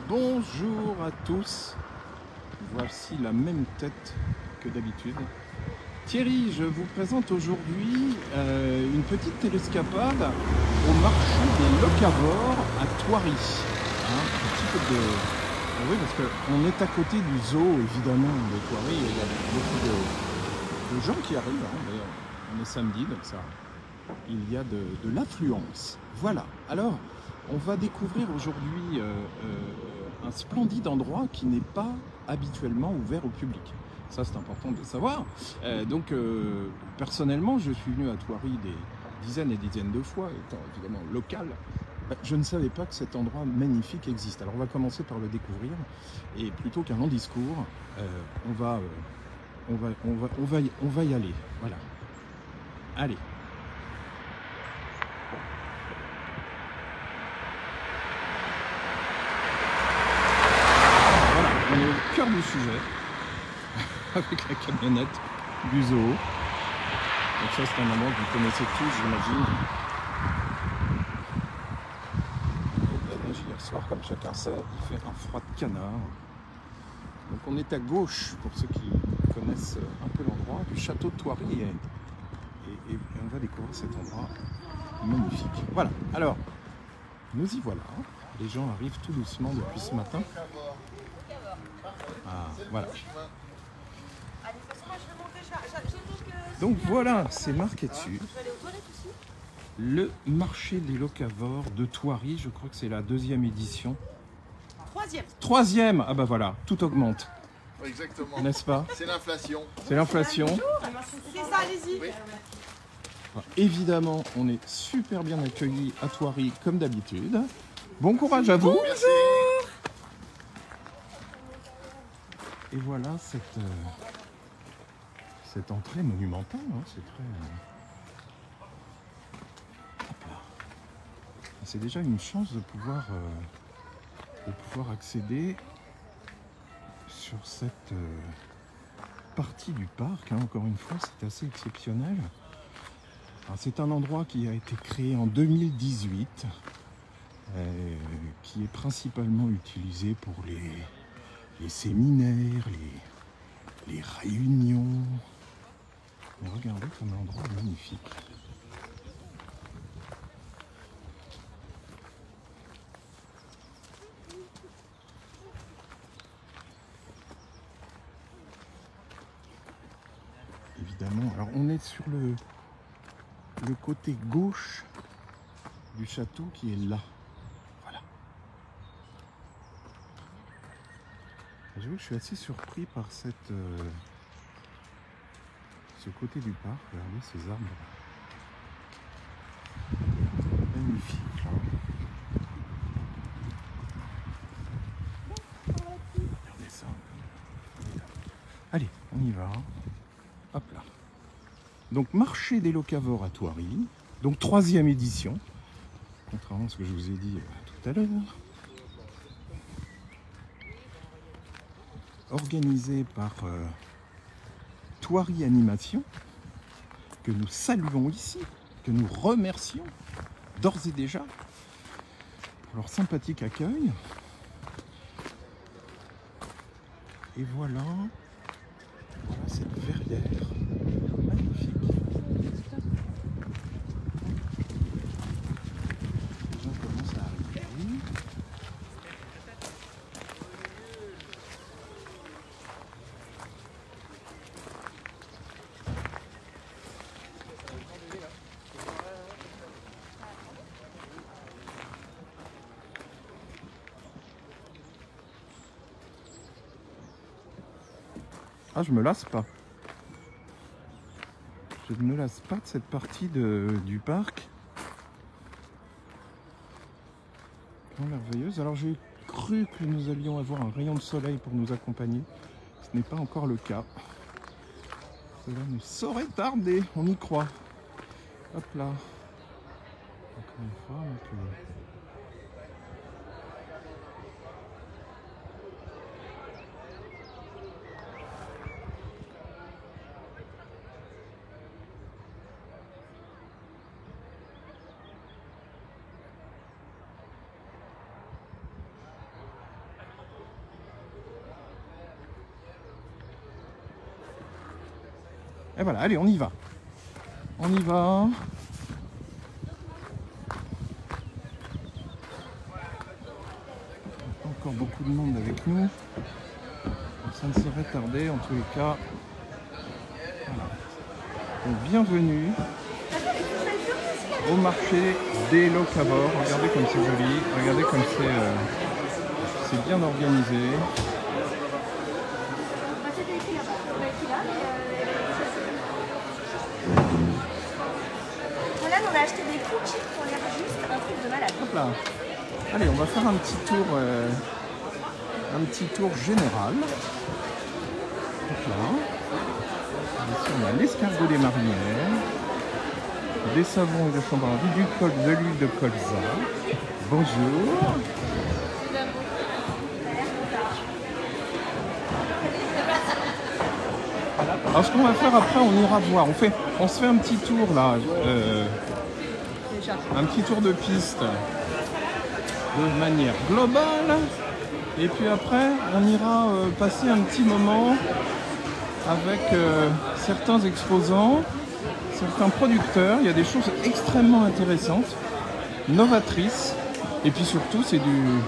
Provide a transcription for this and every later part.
Bonjour à tous, voici la même tête que d'habitude. Thierry, je vous présente aujourd'hui une petite télescapade au marché des locavores à Thoiry. Hein, un petit peu de... Oui, parce qu'on est à côté du zoo, évidemment, de Thoiry. Il y a beaucoup de gens qui arrivent. Hein, d'ailleurs, on est samedi, donc ça, il y a de l'affluence. Voilà. Alors, on va découvrir aujourd'hui un splendide endroit qui n'est pas habituellement ouvert au public. Ça, c'est important de le savoir. Personnellement, je suis venu à Thoiry des dizaines et dizaines de fois, étant évidemment local. Je ne savais pas que cet endroit magnifique existe. Alors, on va commencer par le découvrir. Et plutôt qu'un long discours, on va y aller. Voilà. Allez. On est au cœur du sujet, avec la camionnette du zoo. Donc ça, c'est un endroit que vous connaissez tous, j'imagine. La neige hier soir, comme chacun sait, il fait un froid de canard. Donc on est à gauche, pour ceux qui connaissent un peu l'endroit, du château de Thoiry. Et on va découvrir cet endroit magnifique. Voilà, alors, nous y voilà. Les gens arrivent tout doucement depuis ce matin. Ah, voilà. Donc voilà, c'est marqué dessus. Le marché des locavores de Thoiry, je crois que c'est la 2e édition. Troisième. Ah bah voilà, tout augmente. Exactement. N'est-ce pas? C'est l'inflation. C'est l'inflation. C'est ça, allez-y. Oui. Évidemment, on est super bien accueillis à Thoiry comme d'habitude. Bon courage à vous. Merci. Et voilà cette entrée monumentale. Hein, c'est très... Hop là. C'est déjà une chance de pouvoir accéder sur cette partie du parc. Hein. Encore une fois, c'est assez exceptionnel. C'est un endroit qui a été créé en 2018, qui est principalement utilisé pour les séminaires, les réunions. Mais regardez comme l'endroit est magnifique. Évidemment, alors on est sur le côté gauche du château qui est là. Voilà. J'avoue que je suis assez surpris par ce côté du parc. Regardez ces arbres. Magnifique. Regardez ça. Allez, on y va. Hop là. Donc, marché des locavores à Thoiry. Donc, 3e édition. Contrairement à ce que je vous ai dit tout à l'heure. Organisé par Thoiry Animation, que nous saluons ici, que nous remercions d'ores et déjà pour leur sympathique accueil. Et voilà cette verrière magnifique. Les gens commencent à arriver. Ah, je me lasse pas. Je ne me lasse pas de cette partie du parc. Merveilleuse. Alors j'ai cru que nous allions avoir un rayon de soleil pour nous accompagner. Ce n'est pas encore le cas. Cela ne saurait tarder, on y croit. Hop là. Encore une fois, on peut... Et voilà, allez, on y va. On y va. Encore beaucoup de monde avec nous. Ça ne saurait tarder, en tous les cas. Voilà. Donc, bienvenue au marché des locavores. Regardez comme c'est joli, regardez comme c'est bien organisé. Voilà, on a acheté des cookies pour l'air juste un truc de malade. Hop là. Allez, on va faire un petit tour général. Hop là. Ici, on a l'escargot des marinières, des savons de chambre-à-vie, de l'huile de colza. Bonjour. Alors ce qu'on va faire après, on ira voir. On se fait un petit tour là, un petit tour de piste de manière globale. Et puis après, on ira passer un petit moment avec certains exposants, certains producteurs. Il y a des choses extrêmement intéressantes, novatrices. Et puis surtout, c'est du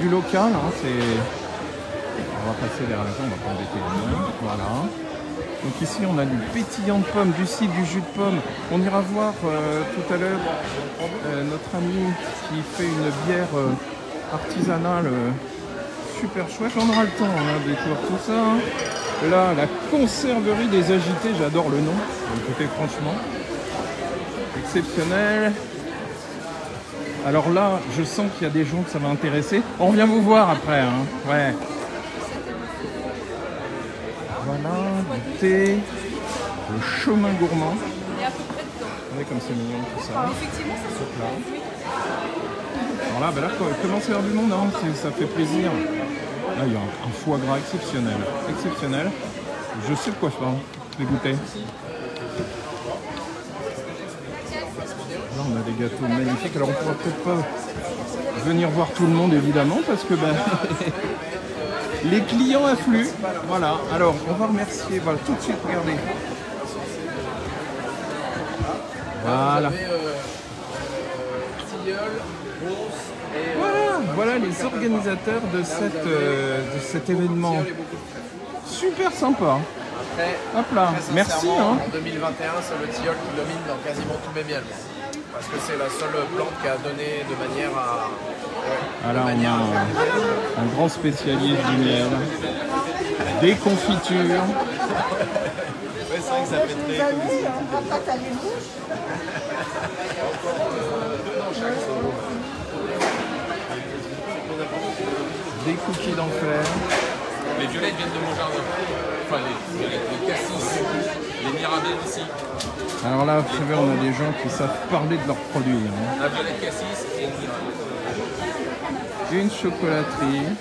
local. Hein, on va passer vers la zone, on va pas embêter les mains. Voilà. Donc ici, on a du pétillant de pomme, du cidre, du jus de pomme. On ira voir tout à l'heure notre ami qui fait une bière artisanale super chouette. On aura le temps de découvrir tout ça. Hein. Là, la conserverie des agités, j'adore le nom. Donc, écoutez, franchement, exceptionnel. Alors là, je sens qu'il y a des gens que ça va intéresser. On revient vous voir après. Hein. Ouais. Voilà, du thé, le chemin gourmand. Regardez comme c'est mignon tout ça. Effectivement, ça se fait. Alors là, ben là, commence à y avoir du monde, hein. Ça fait plaisir. Là, il y a un foie gras exceptionnel. Exceptionnel. Je sais de quoi je parle. Je l'ai goûté. Là, on a des gâteaux magnifiques. Alors, on ne pourra peut-être pas venir voir tout le monde, évidemment, parce que ben, les clients affluent. Voilà. Alors, on va remercier. Voilà, tout de suite, regardez. Voilà. Voilà les organisateurs de cet événement. Super sympa. Hop là, merci. Hein. En 2021, c'est le tilleul qui domine dans quasiment tous mes miels. Parce que c'est la seule plante qui a donné de manière à... Alors, on a un grand spécialiste du miel, des confitures. Ouais, c'est vrai que ça fait très... Des cookies d'enfer. Les violettes viennent de mon jardin. Enfin, les violettes, les cassis, les mirabelles aussi. Alors là, vous savez, on a des gens qui savent parler de leurs produits. Hein. La violette cassis et une mirabelle. Une chocolaterie.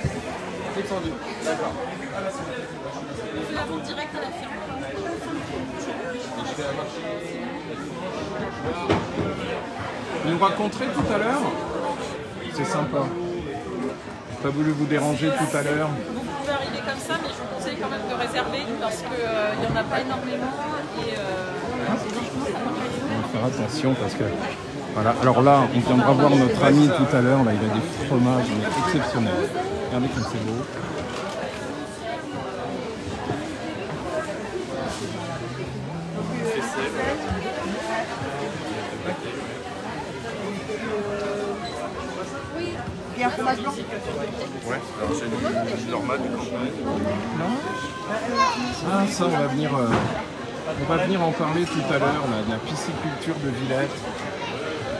Détendu. D'accord. Je la vends direct à la firme. Je fais un marché. Vous nous raconterez tout à l'heure? C'est sympa. Pas voulu vous déranger tout à l'heure. Vous pouvez arriver comme ça, mais je vous conseille quand même de réserver parce qu'il n'y en a pas énormément et franchement ça marche. On va faire attention parce que... Voilà, alors là, on viendra voir notre ami tout à l'heure. Là, il a des fromages exceptionnels. Regardez comme c'est beau. Et un fromage blanc. Ouais, alors c'est du normal, du campagne. Ah, ça, on va venir en parler tout à l'heure, là, de la pisciculture de Villette.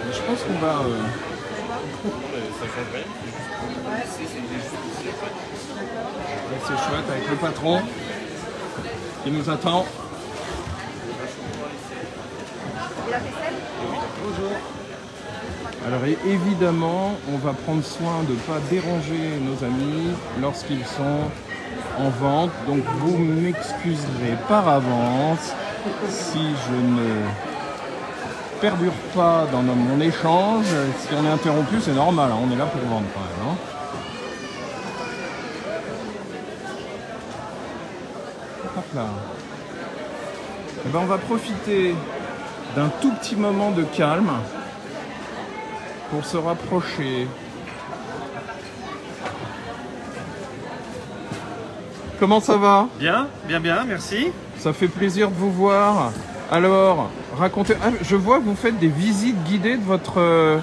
Et je pense qu'on va... Ça change rien. C'est chouette avec le patron qui nous attend. Et la vaisselle? Bonjour. Alors évidemment, on va prendre soin de ne pas déranger nos amis lorsqu'ils sont en vente. Donc vous m'excuserez par avance si je ne perdure pas dans mon échange. Si on est interrompu, c'est normal, hein, on est là pour vendre quand même. Hein. Hop là. Eh ben, on va profiter d'un tout petit moment de calme pour se rapprocher. Comment ça va? Bien, merci. Ça fait plaisir de vous voir. Alors, racontez. Ah, je vois que vous faites des visites guidées de votre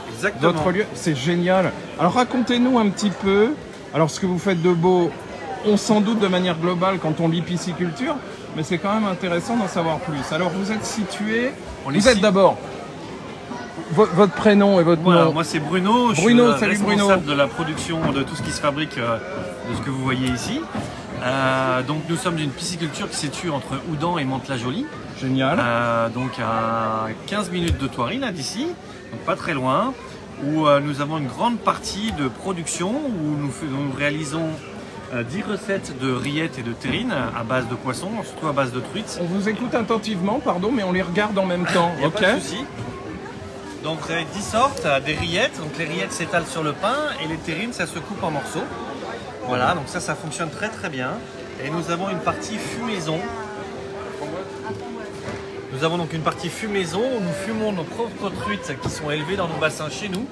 lieu. C'est génial. Alors, racontez-nous un petit peu. Alors, ce que vous faites de beau, on s'en doute de manière globale quand on lit pisciculture, mais c'est quand même intéressant d'en savoir plus. Alors, vous êtes situé. Vous êtes d'abord. Votre prénom et votre nom. Moi c'est Bruno. Bruno, je suis salut responsable Bruno. de la production de tout ce qui se fabrique, de ce que vous voyez ici. Donc nous sommes une pisciculture qui se situe entre Houdan et Mantes-la-Jolie. Génial. Donc à 15 minutes de Thoiry là d'ici, donc pas très loin, où nous avons une grande partie de production où nous réalisons 10 recettes de rillettes et de terrines à base de poissons, surtout à base de truites. On vous écoute attentivement, pardon, mais on les regarde en même temps. Il n'y a pas de souci. Donc vous avez 10 sortes, des rillettes, donc les rillettes s'étalent sur le pain et les terrines ça se coupe en morceaux. Voilà, donc ça fonctionne très très bien. Et nous avons une partie fumaison. Nous avons donc une partie fumaison où nous fumons nos propres truites qui sont élevées dans nos bassins chez nous.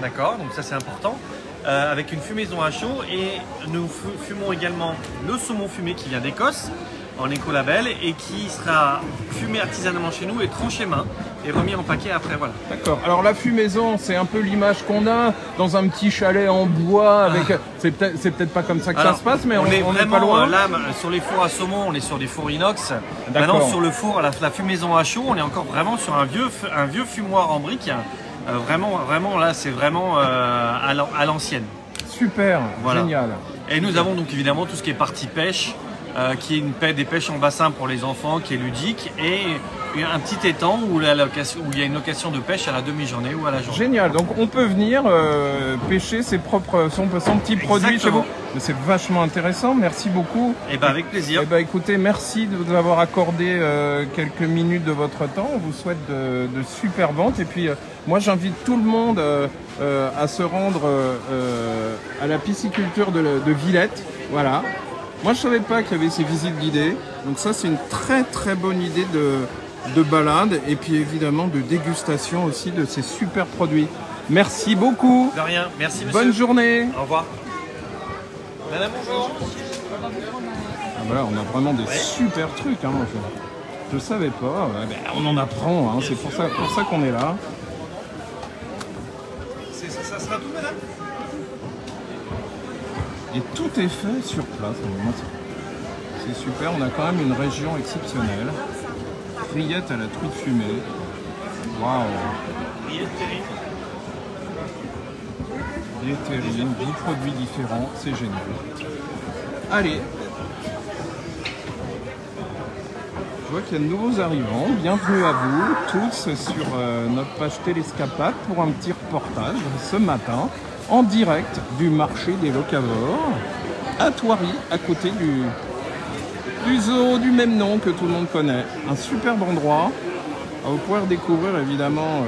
D'accord, donc ça c'est important. Avec une fumaison à chaud et nous fumons également le saumon fumé qui vient d'Écosse en écolabel et qui sera fumé artisanalement chez nous et tranché main et remis en paquet après, voilà. D'accord. Alors la fumaison, c'est un peu l'image qu'on a dans un petit chalet en bois avec. C'est peut-être pas comme ça que ça se passe, mais on est vraiment pas loin. là sur les fours à saumon, on est sur des fours inox. Maintenant sur le four, la fumaison à chaud, on est encore vraiment sur un vieux fumoir en briques. Vraiment là, c'est vraiment à l'ancienne. Super, voilà. Génial. Et nous avons donc évidemment tout ce qui est partie pêche. Qui est des pêches en bassin pour les enfants, qui est ludique, et un petit étang où il y a une location de pêche à la demi-journée ou à la journée. Génial, donc on peut venir pêcher son petit produit chez vous. Mais c'est vachement intéressant, merci beaucoup. Et avec plaisir. Et écoutez, merci de vous avoir accordé quelques minutes de votre temps. On vous souhaite de super ventes. Et puis moi j'invite tout le monde à se rendre à la pisciculture de Villette. Voilà. Moi, je savais pas qu'il y avait ces visites guidées. Donc ça, c'est une très très bonne idée de balade. Et puis évidemment de dégustation aussi de ces super produits. Merci beaucoup. De rien, merci monsieur. Bonne journée. Au revoir. Madame, bonjour. Ah bah là, on a vraiment des super trucs. Hein, moi, je savais pas. On en apprend. Hein, c'est pour ça qu'on est là. Ça sera tout, madame? Et tout est fait sur place. C'est super, on a quand même une région exceptionnelle. Rillettes à la truite fumée. Waouh! Rillettes terrines. Rillettes terrines, 10 produits différents, c'est génial. Allez! Je vois qu'il y a de nouveaux arrivants. Bienvenue à vous tous sur notre page Télescapade pour un petit reportage ce matin. En direct du marché des locavores à Thoiry, à côté du zoo du même nom que tout le monde connaît. Un superbe endroit. Vous pouvoir découvrir évidemment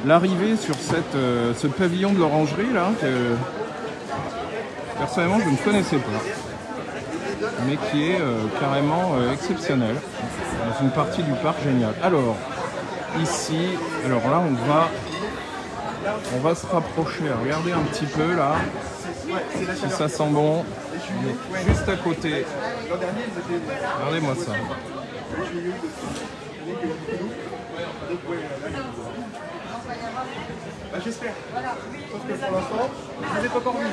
l'arrivée sur ce pavillon de l'orangerie là que personnellement je ne connaissais pas, mais qui est carrément exceptionnel dans une partie du parc génial. Alors ici, alors là on va se rapprocher, regardez un petit peu là, si ça sent bon, juste à côté, regardez-moi ça. J'espère. Sauf que pour l'instant, je ne les ai pas encore vus.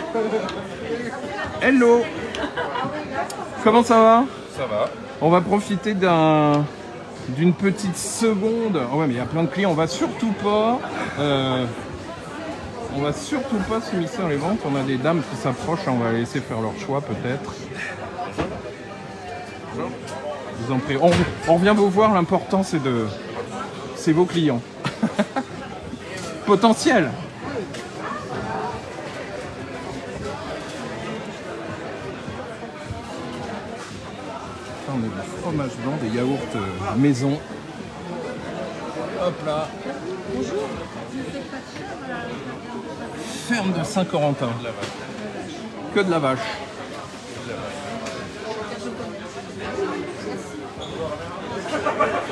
Hello. Comment ça va? Ça va. On va profiter d'une petite seconde. Oh ouais, mais il y a plein de clients. On va surtout pas s'immiscer dans les ventes. On a des dames qui s'approchent. On va les laisser faire leur choix peut-être. Je vous en prie. On revient vous voir. L'important c'est vos clients. Potentiel. On a du fromage blanc, des yaourts maison. Hop là. Bonjour. Ferme de Saint-Corentin. Que de la vache.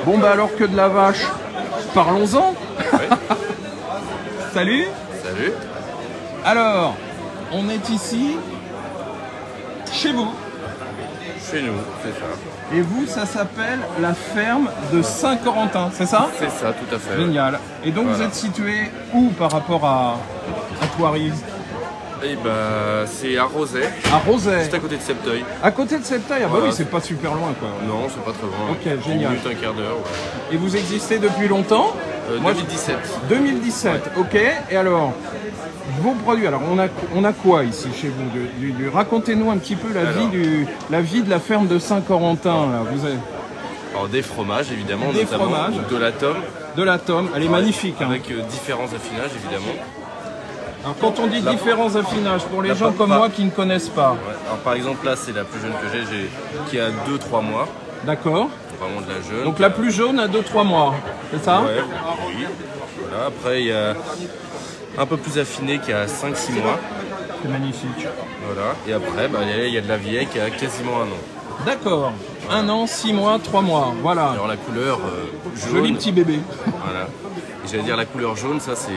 Bon bah alors que de la vache, parlons-en. Salut. Salut. Alors, on est ici, chez vous. Chez nous, c'est ça. Et vous, ça s'appelle la ferme de Saint-Corentin, c'est ça? C'est ça, tout à fait. Génial. Et donc vous êtes situé où par rapport à Thoiry? Et bah, c'est à Rozay, À Rozay. juste à côté de Septeuil. À côté de Septeuil, ah bah Voilà. oui, c'est pas super loin quoi. Non, c'est pas très loin. Ok, 10 génial. minutes, un quart d'heure. Ouais. Et vous existez depuis longtemps? Moi, 2017. 2017, ok. Et alors, vos produits, alors on a quoi ici chez vous? Racontez-nous un petit peu la vie de la ferme de Saint-Corentin. Là. Vous avez Alors des fromages évidemment, Des notamment fromages. donc de la tome, de la tome, elle est magnifique. Hein. avec différents affinages évidemment. Alors quand on dit différents affinages, pour les La gens pomme comme pas. moi qui ne connaissent pas, Ouais. Alors par exemple là c'est la plus jeune que j'ai qui a 2-3 mois, d'accord? vraiment de la jeune. Donc la plus jaune a 2-3 mois, c'est ça? Ouais, oui. Voilà. Après il y a un peu plus affiné qui a 5-6 mois. C'est magnifique. Voilà. Et après bah, il y a de la vieille qui a quasiment 1 an. D'accord. 1 an, 6 mois, 3 mois, voilà. Alors la couleur jaune. Joli petit bébé. Voilà. Et j'allais dire la couleur jaune, ça c'est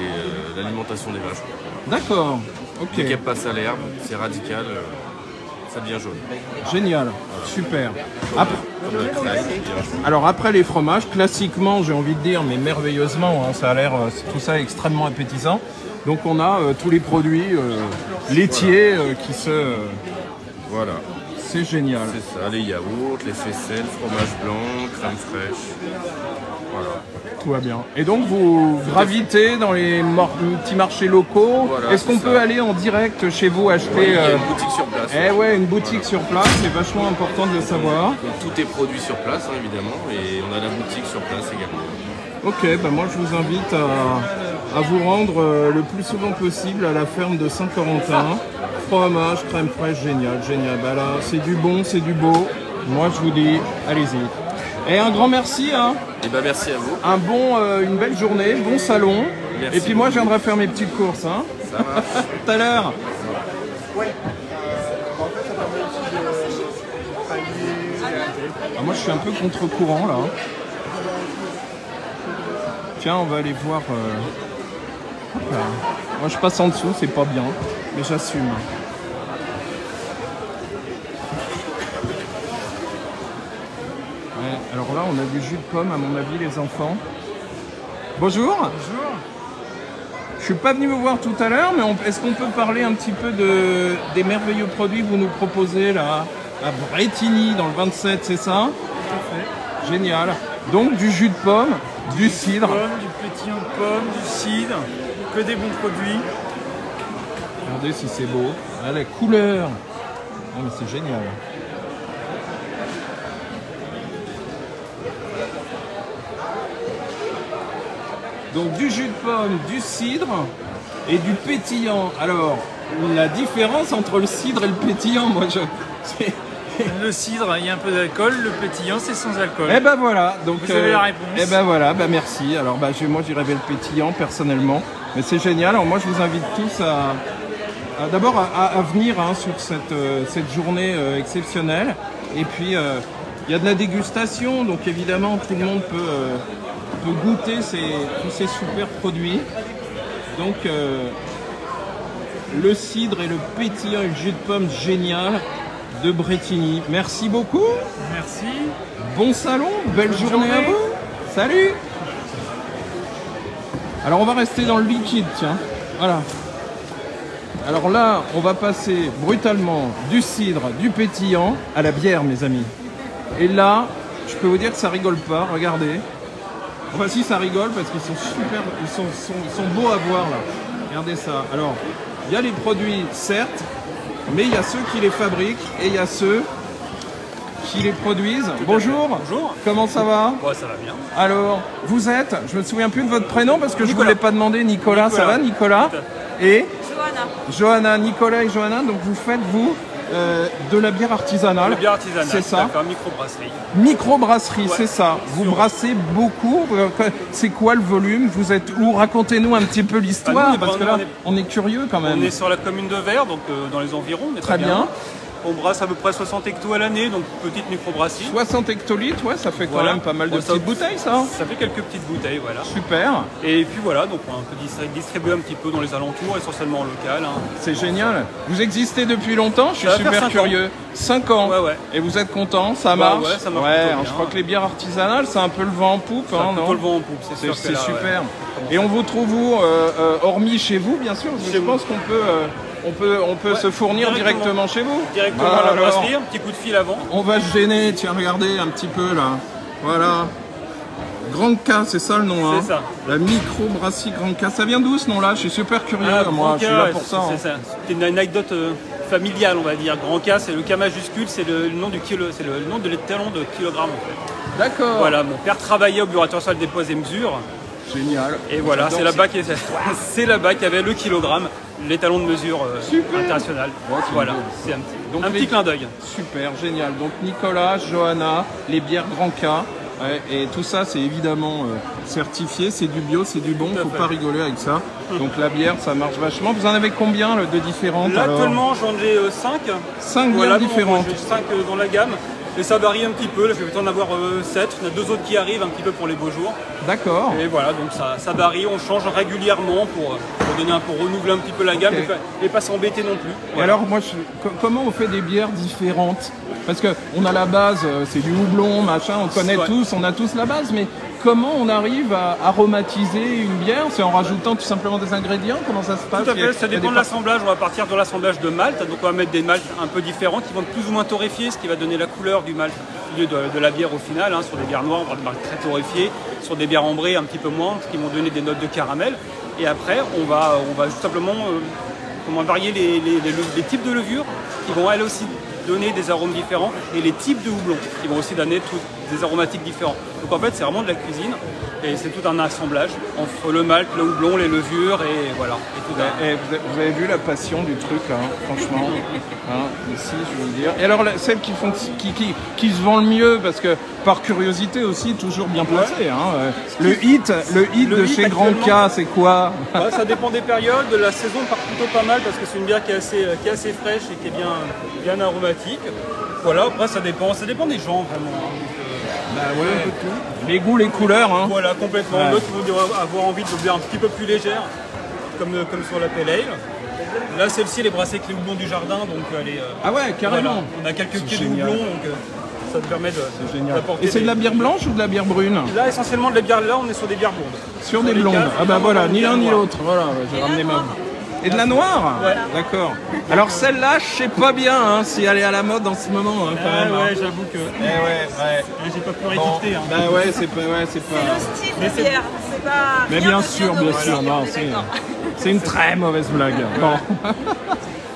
l'alimentation des vaches. D'accord, ok. Dès qu'elle passe à l'herbe, c'est radical, ça devient jaune. Génial, super. Après- Comme la crème, bien jaune. alors après les fromages, classiquement, j'ai envie de dire, mais merveilleusement, hein, ça a l'air, tout ça est extrêmement appétissant. Donc on a tous les produits laitiers qui se... Voilà. c'est génial. C'est ça, les yaourts, les faisselles, fromage blanc, crème fraîche. Voilà. Tout va bien. Et donc vous gravitez dans les petits marchés locaux. Voilà, Est-ce qu'on c'est peut ça. aller en direct chez vous acheter Il y a une boutique sur place. Eh ouais, une boutique sur place, c'est vachement important de le savoir. Donc tout est produit sur place, hein, évidemment, et on a la boutique sur place également. Ok, bah moi je vous invite à vous rendre le plus souvent possible à la ferme de Saint-Corentin. Fromage, crème fraîche, génial, génial. Bah là, c'est du bon, c'est du beau. Moi je vous dis, allez-y. Et un grand merci, hein. Et ben merci à vous. Une belle journée, bon salon. Merci Et puis moi je viendrai faire mes petites courses, hein. Ça marche. Tout à l'heure. Ah, moi je suis un peu contre-courant là. Tiens, on va aller voir. Hop là. Moi je passe en dessous, c'est pas bien, mais j'assume. Ouais, alors là on a du jus de pomme à mon avis les enfants. Bonjour. Bonjour. Je suis pas venu vous voir tout à l'heure, mais est-ce qu'on peut parler un petit peu des merveilleux produits que vous nous proposez là à Bretigny dans le 27, c'est ça? Tout à fait. Génial. Donc du jus de pomme, du cidre. Du pétillant de pomme, du cidre, que des bons produits. Regardez si c'est beau. Ah, la couleur. Oh, mais c'est génial. Donc du jus de pomme, du cidre et du pétillant. Alors, la différence entre le cidre et le pétillant, moi c'est- Le cidre, il y a un peu d'alcool. Le pétillant, c'est sans alcool. Eh ben voilà, donc Vous avez la réponse. Eh ben voilà, bah merci. Alors bah moi j'irais vers le pétillant personnellement, mais c'est génial. Alors moi je vous invite tous d'abord à venir hein, sur cette journée exceptionnelle. Et puis il y a de la dégustation, donc évidemment tout le monde peut goûter tous ces super produits. Donc le cidre et le pétillant et le jus de pomme génial de Bretigny. Merci beaucoup. Merci. Bon salon, belle journée à vous. Salut. Alors on va rester dans le liquide, tiens. Voilà. Alors là, on va passer brutalement du cidre, du pétillant à la bière, mes amis. Et là, je peux vous dire que ça rigole pas. Regardez. Enfin si, ça rigole parce qu'ils sont super, ils sont beaux à voir là. Regardez ça. Alors, il y a les produits, certes, mais il y a ceux qui les fabriquent et il y a ceux qui les produisent. Bonjour. Bonjour. Comment ça va? Ouais, ça va bien. Alors, vous êtes, je me souviens plus de votre prénom parce que je ne vous Nicolas. l'ai pas demandé, Nicolas. Ça va, Nicolas? Et Johanna, Nicolas et Johanna, donc vous faites, vous, de la bière artisanale. Le bière artisanale. C'est ça. D'accord, microbrasserie. Microbrasserie, Ouais. c'est ça. Vous brassez beaucoup. C'est quoi le volume? Vous êtes où? Racontez-nous un petit peu l'histoire, Ah, nous, parce que là, on est curieux quand même. On est sur la commune de Vers, donc dans les environs. On est Très bien. On brasse à peu près 60 hectos à l'année, donc petite microbrasserie. 60 hectolitres, ouais, ça fait quand Voilà. même pas mal de Bon, ça- petites bouteilles, ça. Ça fait quelques petites bouteilles, voilà. Super, Et puis voilà, donc on peut distribuer un petit peu dans les alentours, essentiellement en local. Hein. c'est génial. Vous existez depuis longtemps, je suis Ça va faire super 5 curieux. 5 ans. Ouais, ouais. Et vous êtes content, ça Ouais, marche. ouais, ça marche Ouais, plutôt alors, bien. je crois que les bières artisanales, c'est un peu le vent en poupe, C'est hein, un peu non le vent en poupe, c'est sûr. C'est que là, super. ouais. Et on vous trouve où, hormis chez vous, bien sûr, parce que Chez je vous. pense qu'on peut, on peut Ouais, se fournir directement chez vous. Directement Ah, à la alors, brasserie, un petit coup de fil avant. on va se gêner, tiens, regardez un petit peu là. Voilà. Grand K, c'est ça le nom, hein. C'est ça. La micro-brasserie Grand K. Ça vient d'où ce nom-là? Je suis super curieux, moi, je suis là pour ça. hein. C'est ça. C'est une anecdote familiale, on va dire. Grand K, c'est le K majuscule, c'est le nom du kilo, c'est le nom de l'étalon de kilogramme en fait. D'accord. Voilà, mon père travaillait au bureau international des poids et mesures. Génial. Et voilà, J'adore c'est là-bas qu'il c'est là-bas qu'il y avait le kilogramme, l'étalon de mesure Super. international. Ouais, c'est Voilà, beau. c'est Donc, un les- petit clin d'œil. Super, génial. Donc Nicolas, Johanna, les bières Grand K. Ouais, et tout ça, c'est évidemment certifié, c'est du bio, c'est du bon, Tout à faut fait. pas rigoler avec ça. Donc la bière, ça marche vachement. Vous en avez combien de différentes Là, alors actuellement, j'en ai 5. 5 bières différentes. J'ai 5 dans la gamme. Et ça varie un petit peu. Là, je vais peut-être en avoir 7. Il y en a 2 autres qui arrivent un petit peu pour les beaux jours. D'accord. Et voilà, donc ça varie. On change régulièrement pour renouveler un petit peu la gamme Ok. et pas s'embêter non plus. Et Voilà. alors, moi, comment on fait des bières différentes? Parce que on a la base, c'est du houblon, machin, on connaît Ouais. tous, on a tous la base, mais comment on arrive à aromatiser une bière? C'est en rajoutant tout simplement des ingrédients? Comment ça se passe? Tout à Il y a- fait, ça il y a dépend des de l'assemblage. On va partir de l'assemblage de malt. Donc on va mettre des malts un peu différents qui vont être plus ou moins torréfiés, ce qui va donner la couleur du malt au lieu de la bière au final. Hein. Sur des bières noires, on va avoir des malts très torréfiés. Sur des bières ambrées, un petit peu moins, ce qui vont donner des notes de caramel. Et après, on va tout simplement varier les types de levures qui vont elles aussi donner des arômes différents et les types de houblons qui vont aussi donner des aromatiques différents. Donc en fait, c'est vraiment de la cuisine et c'est tout un assemblage entre le malt, le houblon, les levures et voilà. Et tout Vous avez vu la passion du truc là, hein, franchement. Hein, ici, je veux dire. Et alors, celle qui se vend le mieux, parce que par curiosité aussi, toujours bien placé. Hein, le hit de hit chez Grand K, actuellement, c'est quoi? Ouais, ça dépend des périodes. De la saison part plutôt pas mal parce que c'est une bière qui est assez fraîche et qui est bien aromatique. Voilà, après ça dépend des gens vraiment. Bah ouais, un peu tout. Les goûts, les couleurs. Hein. Voilà, complètement. Ouais. D'autres vont avoir envie de bière un petit peu plus légère, comme sur la Pale Ale. Là, celle-ci, elle est brassée avec les houblons du jardin, donc elle est. Ah ouais, carrément. Voilà. On a quelques pieds de génial. houblon, donc ça te permet d'apporter. Et c'est de la des- bière blanche ou de la bière brune? Là, essentiellement de la bière. Là, on est sur des bières blondes. Sur des les blondes. caves, Ah bah évidemment, voilà, on a ni des l'un ni noires. l'autre. Voilà, j'ai ramené ma. Et de la noire? Ouais. D'accord. Alors celle-là, je sais pas bien hein, si elle est à la mode en ce moment hein, quand même. Ouais, hein. j'avoue que. Eh ouais. J'ai pas pu Bon. résister. Hein. Bah ouais, c'est pas. C'est le style de bière, c'est pas. Mais rien bien de sûr, de bien brasserie, sûr. Non, on est c'est. d'accord. C'est une très mauvaise blague. Bon.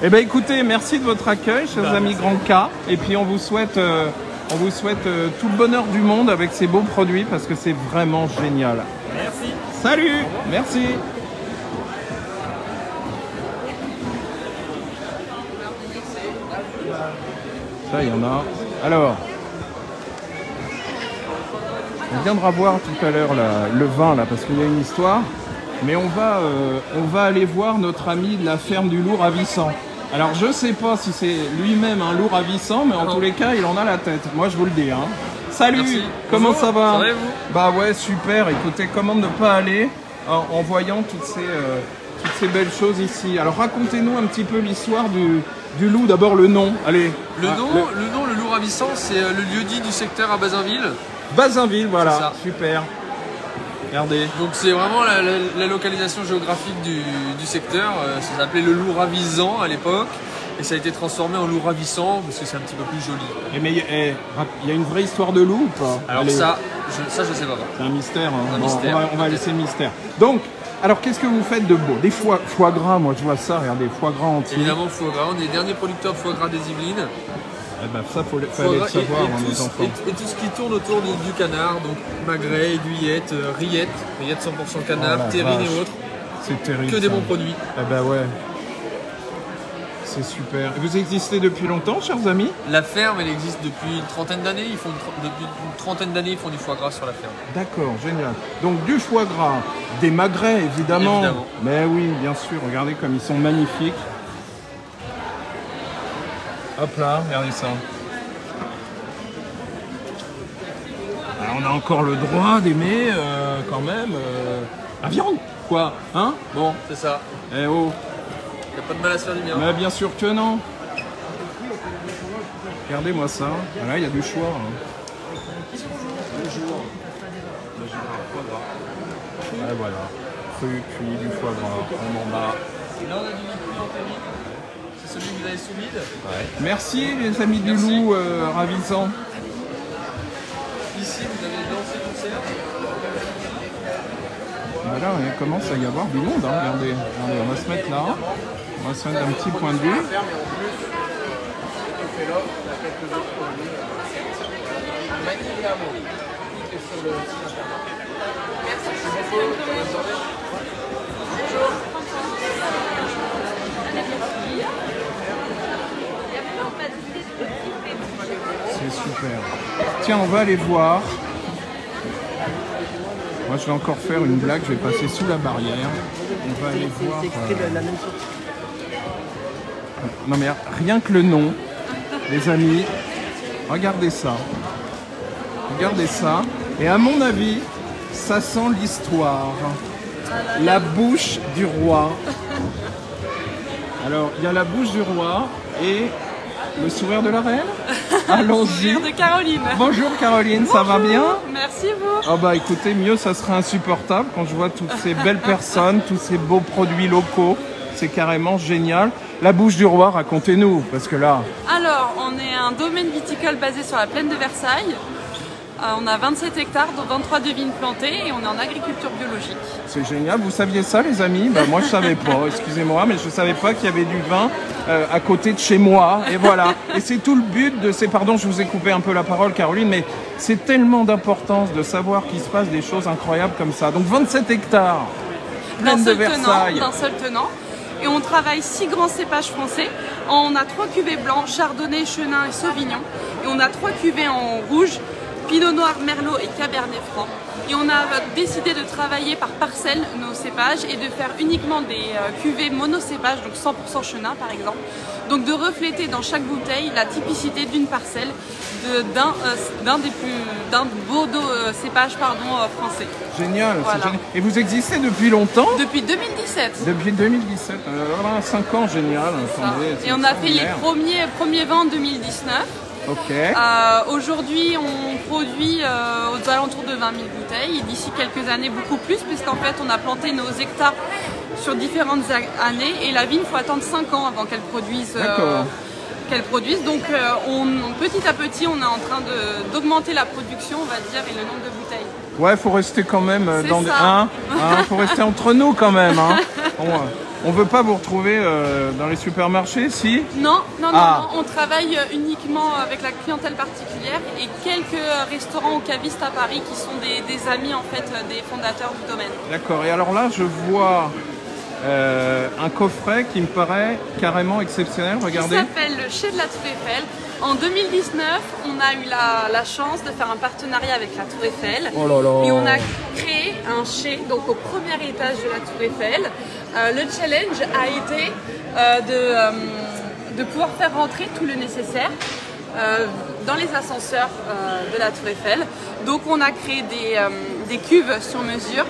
Eh ben écoutez, merci de votre accueil, chers amis Grand K. Et puis on vous souhaite tout le bonheur du monde avec ces beaux produits parce que c'est vraiment génial. Merci. Salut, merci. Ça, il y en a. Alors, on viendra voir tout à l'heure le vin là parce qu'il y a une histoire. Mais on va aller voir notre ami de la ferme du loup ravissant. Alors je sais pas si c'est lui-même un loup ravissant, mais en tous les cas il en a la tête. Moi je vous le dis. Hein. Salut, Merci. comment Bonjour, ça va? ça va et vous? Bah ouais super. Écoutez, comment ne pas aller en voyant toutes ces belles choses ici. Alors racontez-nous un petit peu l'histoire du loup. D'abord le nom. Allez. Le loup ravissant, c'est le lieu-dit du secteur à Bazinville. Bazinville, voilà. C'est ça. Super. Regardez. Donc c'est vraiment la localisation géographique du secteur. Ça s'appelait le loup ravissant à l'époque. Et ça a été transformé en loup ravissant parce que c'est un petit peu plus joli. Mais il y a une vraie histoire de loup ou pas? Alors Allez. ça, je sais pas. C'est un mystère. Hein. Un Bon, mystère. on va laisser le mystère. Donc, alors qu'est-ce que vous faites de beau? Des foie gras, moi je vois ça, regardez, foie gras entier. Évidemment, foie gras. On est les derniers producteurs de foie gras des Yvelines. Eh ben, ça, Foie fallait gras le savoir, hein, et mes enfants. et tout ce qui tourne autour du canard, donc magret, aiguillette, rillettes 100% canard, Oh la terrine vache. et autres. C'est terrible. Que des ça. bons produits. Eh ben ouais. C'est super. Et vous existez depuis longtemps, chers amis? La ferme, elle existe depuis une trentaine d'années. Depuis une trentaine d'années, ils font du foie gras sur la ferme. D'accord, génial. Donc du foie gras, des magrets évidemment. Évidemment. Mais oui, bien sûr, regardez comme ils sont magnifiques. Hop là, regardez ça. Alors on a encore le droit d'aimer quand même la viande, quoi, hein? Bon. C'est ça. Eh oh. Il n'y a pas de mal à se faire du bien. Mais bien sûr que non. Regardez-moi ça. Voilà, il y a du choix. Hein. Et voilà. Cru, cuit, du foie gras. On en a. Là, on a du cuit en terrine. C'est celui que vous avez sous vide. Ouais. Merci les amis du loup ravissants. Ici, vous avez lancé concert. Voilà, il commence à y avoir du monde. Hein. Regardez, on va se mettre là. On va se mettre un petit point de vue. C'est super. Tiens, on va aller voir. Moi, je vais encore faire une blague. Je vais passer sous la barrière. On va aller voir. Non mais rien que le nom, les amis, regardez ça. Regardez ça. Et à mon avis, ça sent l'histoire. La bouche du roi. Alors, il y a la bouche du roi et le sourire de la reine. Allons-y. Le sourire de Caroline. Bonjour Caroline, Bonjour. Ça va bien? Merci vous. Oh bah écoutez, mieux ça serait insupportable quand je vois toutes ces belles personnes, tous ces beaux produits locaux. C'est carrément génial. La bouche du roi, racontez-nous, parce que là... Alors, on est un domaine viticole basé sur la plaine de Versailles. On a 27 hectares, dont 23 de vignes plantées et on est en agriculture biologique. C'est génial. Vous saviez ça, les amis? Bah, moi, je savais pas. Excusez-moi, mais je savais pas qu'il y avait du vin à côté de chez moi. Et voilà. Et c'est tout le but de ces... Pardon, je vous ai coupé un peu la parole, Caroline, mais c'est tellement d'importance de savoir qu'il se passe des choses incroyables comme ça. Donc, 27 hectares, plaine de Versailles. D'un seul tenant. Et on travaille 6 grands cépages français. On a 3 cuvées blancs, Chardonnay, Chenin et Sauvignon. Et on a 3 cuvées en rouge, Pinot Noir, Merlot et Cabernet Franc. Et on a décidé de travailler par parcelle nos cépages et de faire uniquement des cuvées monocépages, donc 100% Chenin par exemple. Donc de refléter dans chaque bouteille la typicité d'une parcelle d'un Bordeaux cépage français. Génial, Voilà. c'est génial. Et vous existez depuis longtemps? Depuis 2017. Depuis 2017, voilà, 5 ans, génial. Attendez, Et on a fait les premiers vins en 2019. Ok. Aujourd'hui, on produit aux alentours de 20 000 bouteilles et d'ici quelques années beaucoup plus, puisqu'en fait on a planté nos hectares sur différentes années et la vigne, il faut attendre 5 ans avant qu'elle produise. Donc petit à petit, on est en train d'augmenter la production, on va dire, et le nombre de bouteilles. Ouais, faut rester quand même dans ça. faut rester entre nous quand même. Hein. On veut pas vous retrouver dans les supermarchés, si? Non, on travaille uniquement avec la clientèle particulière et quelques restaurants ou cavistes à Paris qui sont des amis en fait des fondateurs du domaine. D'accord, et alors là je vois un coffret qui me paraît carrément exceptionnel, regardez. Qui s'appelle le Chai de la Tour Eiffel. En 2019, on a eu la chance de faire un partenariat avec la Tour Eiffel. Oh là là. Et on a créé un chai donc au premier étage de la Tour Eiffel. Le challenge a été de pouvoir faire rentrer tout le nécessaire dans les ascenseurs de la Tour Eiffel. Donc on a créé des cuves sur mesure.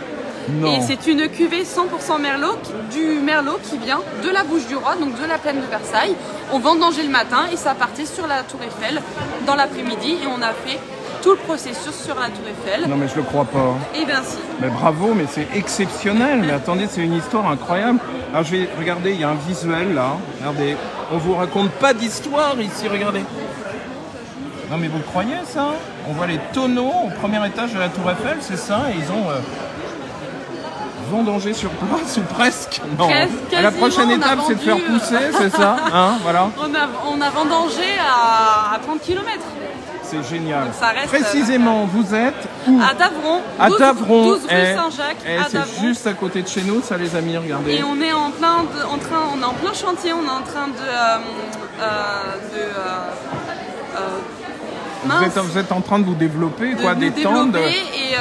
Non. Et c'est une cuvée 100% Merlot, du Merlot qui vient de la Bouche du Roi, donc de la plaine de Versailles. On vendangeait le matin et ça partait sur la Tour Eiffel dans l'après-midi et on a fait tout le processus sur la Tour Eiffel. Non mais je le crois pas. Eh bien si. Mais bravo, mais c'est exceptionnel. Mais attendez, c'est une histoire incroyable. Alors je vais regarder, il y a un visuel là. Regardez, on vous raconte pas d'histoire ici, regardez. Non mais vous le croyez ça? On voit les tonneaux au premier étage de la Tour Eiffel, c'est ça? Et ils ont vendangé sur place ou presque. Non. La prochaine étape, c'est de faire pousser, c'est ça, hein, voilà. On a vendangé à 30 km. C'est génial. Donc ça reste, précisément, vous êtes où? À Davron. À Davron. 12 rue Saint-Jacques. C'est juste à côté de chez nous, ça les amis, regardez. Et on est en plein chantier, on est en train vous êtes en train de vous développer, quoi, d'étendre et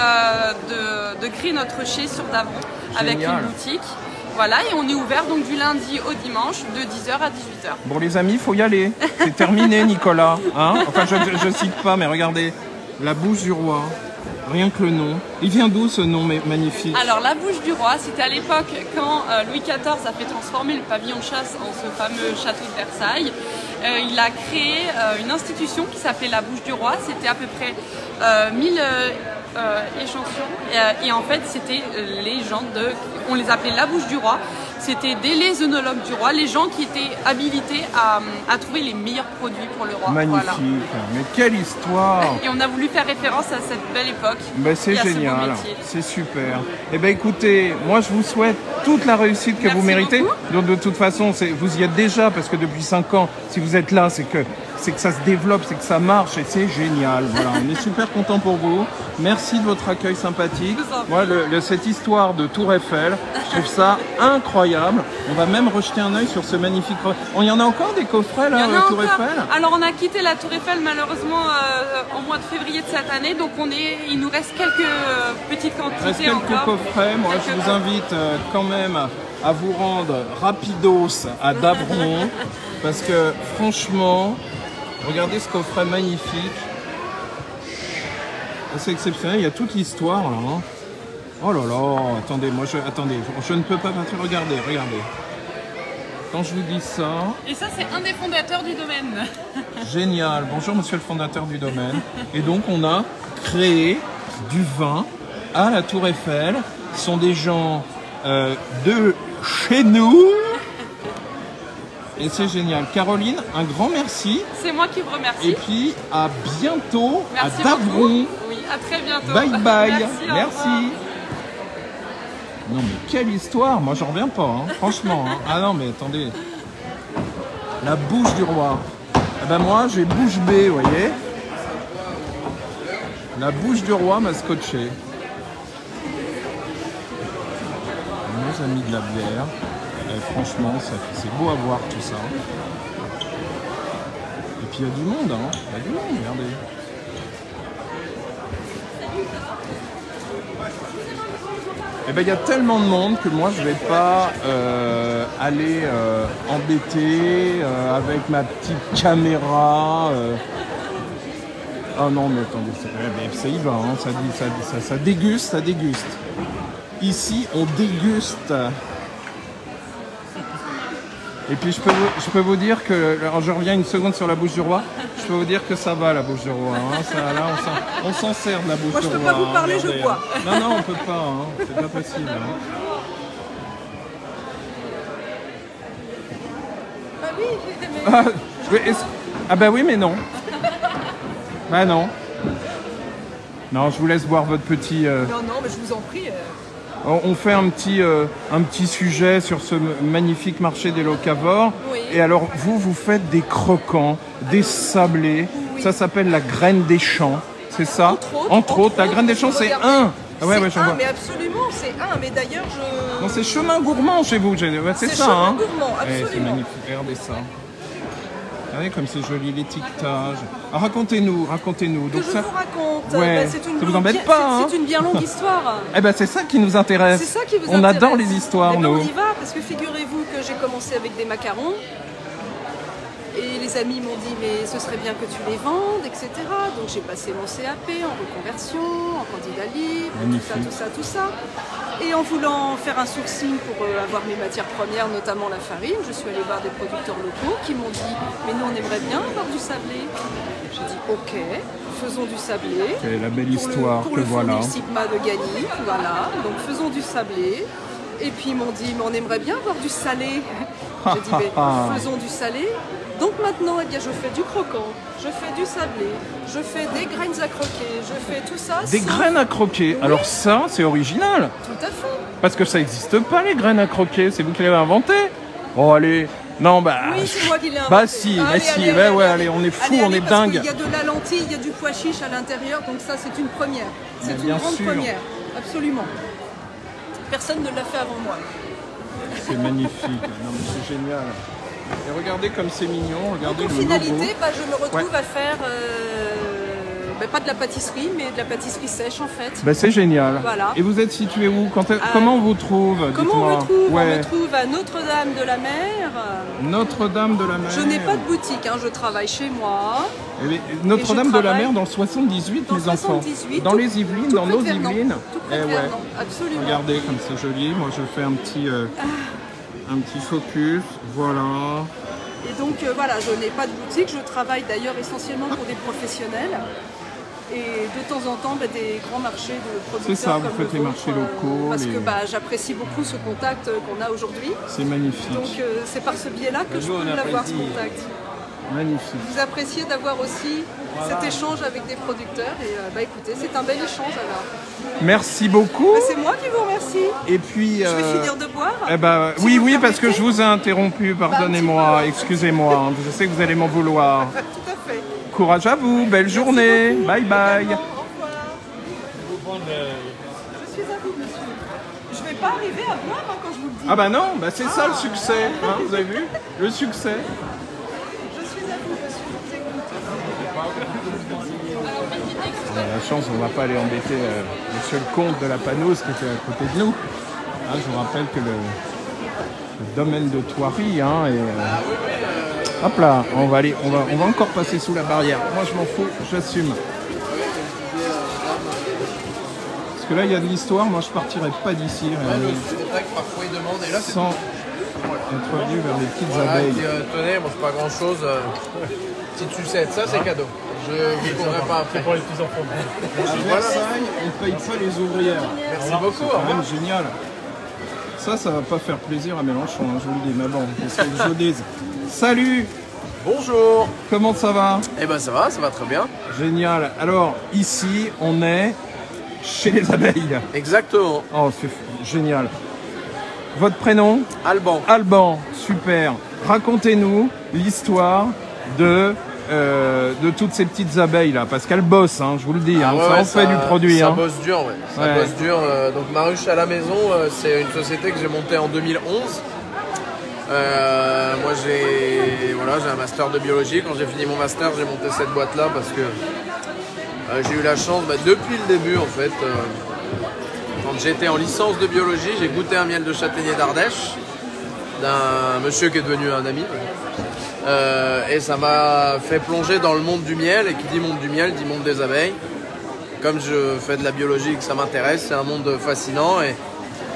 de créer notre chai sur Davron avec une boutique. Voilà, et on est ouvert donc du lundi au dimanche de 10h à 18h. Bon les amis, il faut y aller. C'est terminé Nicolas. Hein, enfin je cite pas, mais regardez, la bouche du roi, rien que le nom. Il vient d'où ce nom magnifique? Alors la bouche du roi, c'était à l'époque quand Louis XIV a fait transformer le pavillon de chasse en ce fameux château de Versailles. Il a créé une institution qui s'appelait la bouche du roi. C'était à peu près 1000 échantillons. Et en fait, c'était les gens on les appelait la bouche du roi. C'était les œnologues du roi, les gens qui étaient habilités à trouver les meilleurs produits pour le roi. Magnifique, voilà. Mais quelle histoire! Et on a voulu faire référence à cette belle époque. Ben, c'est génial, c'est super. Eh bien écoutez, moi je vous souhaite toute la réussite que vous méritez. Donc de toute façon, vous y êtes déjà, parce que depuis 5 ans, si vous êtes là, c'est que ça se développe, c'est que ça marche et c'est génial. Voilà, on est super content pour vous. Merci de votre accueil sympathique. Moi, cette histoire de Tour Eiffel, je trouve ça incroyable. On va même rejeter un œil sur ce magnifique... Il y en a encore des coffrets là, Tour Eiffel? Alors on a quitté la Tour Eiffel malheureusement au mois de février de cette année, donc il nous reste quelques petites quantités. Il reste quelques coffrets. Moi je vous invite quand même à vous rendre rapidos à Dabron, parce que franchement, regardez ce coffret magnifique. C'est exceptionnel, il y a toute l'histoire là. Hein. Oh là là, attendez, je ne peux pas partir. Regardez. Quand je vous dis ça... Et ça, c'est un des fondateurs du domaine. Génial. Bonjour, monsieur le fondateur du domaine. Et donc, on a créé du vin à la Tour Eiffel. Ce sont des gens de chez nous. Et c'est génial. Caroline, un grand merci. C'est moi qui vous remercie. Et puis, à bientôt merci à Dabron. Beaucoup. Oui, à très bientôt. Bye bye. Merci. Non mais quelle histoire, moi j'en reviens pas, hein, franchement. Hein. Ah non mais attendez. La bouche du roi. Eh ben moi j'ai bouche bée, vous voyez. La bouche du roi m'a scotché. Nos amis de la bière. Et franchement, c'est beau à voir tout ça. Et puis il y a du monde, hein. Il y a du monde, regardez. Eh ben, il y a tellement de monde que moi je vais pas aller embêter avec ma petite caméra. Oh non mais attendez, ça y va, hein, ça déguste, ça déguste. Ici on déguste. Et puis je peux vous dire que, alors je reviens une seconde sur la bouche du roi, je peux vous dire que ça va la bouche du roi, hein. Ça, là on s'en sert de la bouche du roi. Moi je peux pas vous parler, je bois. Non, on peut pas, hein. C'est pas possible. Hein. Bah oui, mais... Ah bah oui mais non. Bah non. Non, je vous laisse boire votre petit... Non, mais je vous en prie... On fait un petit sujet sur ce magnifique marché des locavores. Oui. Et alors, vous faites des croquants, des sablés. Oui. Ça s'appelle la graine des champs, c'est ça? Entre autres, la graine des champs, c'est un. Ah ouais, j'en vois. Mais absolument, c'est un. Mais d'ailleurs, je... Non, c'est chemin gourmand chez vous. C'est ça, chemin hein? Gourmand, absolument. C'est magnifique, regardez ça. Regardez comme c'est joli, l'étiquetage. Alors, racontez-nous. Donc ça... je vous raconte. Ouais. Ça vous embête pas, hein? C'est une bien longue histoire. Eh ben, c'est ça qui nous intéresse. C'est ça qui vous intéresse. On adore les histoires, histoires, nous. On y va, parce que figurez-vous que j'ai commencé avec des macarons. Et les amis m'ont dit, mais ce serait bien que tu les vendes, etc. Donc j'ai passé mon CAP en reconversion, en candidat libre, tout ça. Et en voulant faire un sourcing pour avoir mes matières premières, notamment la farine, je suis allée voir des producteurs locaux qui m'ont dit, mais nous on aimerait bien avoir du sablé. J'ai dit, ok, faisons du sablé. C'est la belle histoire pour que le voilà. Pour le Sigma de Gagny, voilà. Donc faisons du sablé. Et puis ils m'ont dit, mais on aimerait bien avoir du salé. J'ai dit, mais faisons du salé. Donc maintenant, eh bien, je fais du croquant, je fais du sablé, je fais des graines à croquer, je fais tout ça. Des graines à croquer. Oui. Alors ça, c'est original. Tout à fait. Parce que ça n'existe pas, les graines à croquer. C'est vous qui l'avez inventé. Oh, allez. Non, bah... Oui, c'est moi qui l'ai inventé. Bah si, allez, on est fous, on est dingue. Il y a de la lentille, il y a du pois chiche à l'intérieur, donc ça, c'est une première. C'est une grande première, absolument. Personne ne l'a fait avant moi. C'est magnifique. Non, mais c'est génial. Et regardez comme c'est mignon, regardez donc, en finalité, je me retrouve à faire pas de la pâtisserie, mais de la pâtisserie sèche en fait. Ben, c'est génial. Voilà. Et vous êtes situé où? Comment on vous trouve? Comment on me trouve? Ouais. On me trouve à Notre-Dame-de-la-Mer. Notre-Dame-de-la-Mer. Je n'ai pas de boutique, hein, je travaille chez moi. Notre-Dame-de-la-Mer dans le 78, dans mes enfants. 78, Dans les Yvelines, dans nos près de Vernon. Yvelines. Tout près de Vernon, absolument. Regardez comme c'est joli. Moi, je fais un petit focus. Voilà. Et donc voilà, je n'ai pas de boutique, je travaille d'ailleurs essentiellement pour des professionnels. Et de temps en temps, des grands marchés de producteurs. C'est ça, vous comme faites le les vôtre, marchés locaux. Parce que j'apprécie beaucoup ce contact qu'on a aujourd'hui. C'est magnifique. Donc c'est par ce biais-là que je peux l'avoir, ce contact. Magnifique. Vous appréciez d'avoir aussi cet échange avec des producteurs. Et écoutez, c'est un bel échange alors. Merci beaucoup. C'est moi qui vous remercie. Et puis, je vais finir de boire. Oui, parce que je vous ai interrompu, pardonnez-moi, excusez-moi. Hein, je sais que vous allez m'en vouloir. Tout à fait. Courage à vous, belle journée. Bye bye. Je suis à vous, monsieur. Je ne vais pas arriver à boire quand je vous le dis. Ah bah non, c'est ça le succès. Hein, vous avez vu? Le succès. Je suis à vous, monsieur. On a la chance, on ne va pas aller embêter monsieur le comte de la Panouse qui était à côté de nous. Hein, je vous rappelle que le domaine de Thoiry hop là, on va encore passer sous la barrière. Moi je m'en fous, j'assume. Parce que là il y a de l'histoire, moi je partirais pas d'ici. C'est vrai que parfois ils demandent, et là c'est sans être venu vers les petites abeilles. Tenez, moi c'est pas grand chose. Petite sucette, ça c'est cadeau. Je ne courrai pas après. Pour les petits enfants. À Versailles, on ne paye pas les ouvrières. Merci beaucoup. C'est quand même génial. Ça va pas faire plaisir à Mélenchon, hein, je vous le dis, mais bon, qu'est-ce que je dise. Salut! Bonjour! Comment ça va? Eh ben ça va très bien. Génial. Alors, ici, on est chez les abeilles. Exactement. Oh, c'est génial. Votre prénom? Alban. Alban, super. Racontez-nous l'histoire de toutes ces petites abeilles là, parce qu'elles bossent, hein, je vous le dis, ça en fait du produit. Ça hein. bosse dur, ouais. Ça bosse dur. Donc ma ruche à la maison, c'est une société que j'ai montée en 2011. Moi j'ai un master de biologie. Quand j'ai fini mon master, j'ai monté cette boîte là parce que j'ai eu la chance, depuis le début en fait, quand j'étais en licence de biologie, j'ai goûté un miel de châtaignier d'Ardèche d'un monsieur qui est devenu un ami. Et ça m'a fait plonger dans le monde du miel, et qui dit monde du miel dit monde des abeilles. Comme je fais de la biologie et que ça m'intéresse, c'est un monde fascinant, et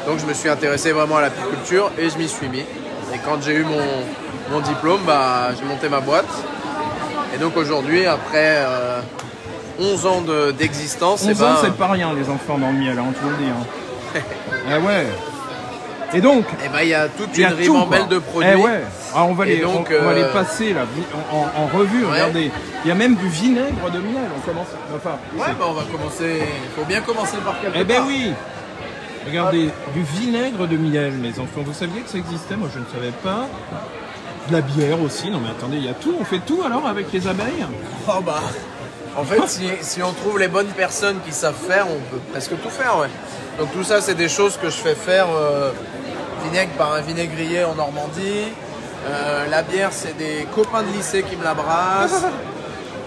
donc je me suis intéressé vraiment à l'apiculture et je m'y suis mis. Et quand j'ai eu mon diplôme, j'ai monté ma boîte, et donc aujourd'hui, après 11 ans d'existence... 11 ans, c'est pas rien les enfants dans le miel, hein, je vous le dis. Hein. Ah ouais. Et donc, il y a toute une ribambelle de produits. Alors on va les passer là, en revue. Ouais. Regardez, il y a même du vinaigre de miel. On commence. On va commencer. Il faut bien commencer par quelque part. Eh ben oui. Regardez, du vinaigre de miel, les enfants. Vous saviez que ça existait? Moi, je ne savais pas. De la bière aussi. Non mais attendez, il y a tout. On fait tout alors avec les abeilles? En fait, si on trouve les bonnes personnes qui savent faire, on peut presque tout faire, ouais. Donc tout ça, c'est des choses que je fais faire vinaigre par un vinaigrier en Normandie. La bière, c'est des copains de lycée qui me la brassent.